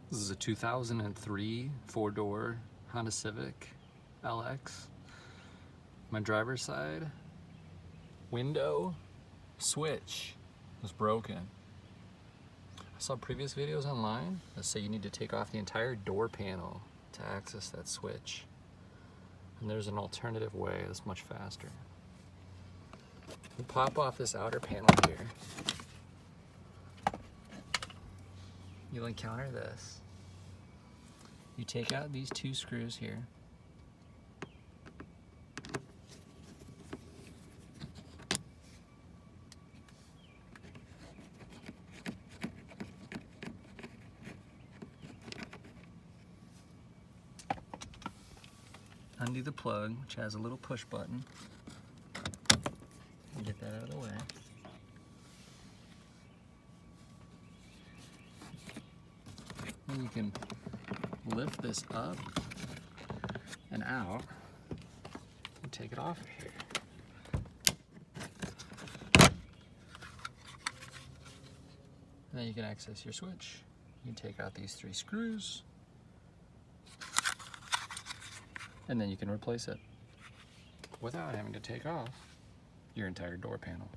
This is a 2003 four-door Honda Civic LX. My driver's side window switch was broken. I saw previous videos online that say you need to take off the entire door panel to access that switch. And there's an alternative way that's much faster. You pop off this outer panel here. You'll encounter this. You take out these two screws here. Undo the plug, which has a little push button. Get that out of the way. Then you can lift this up and out and take it off of here. And then you can access your switch. You can take out these three screws, and then you can replace it without having to take off your entire door panel.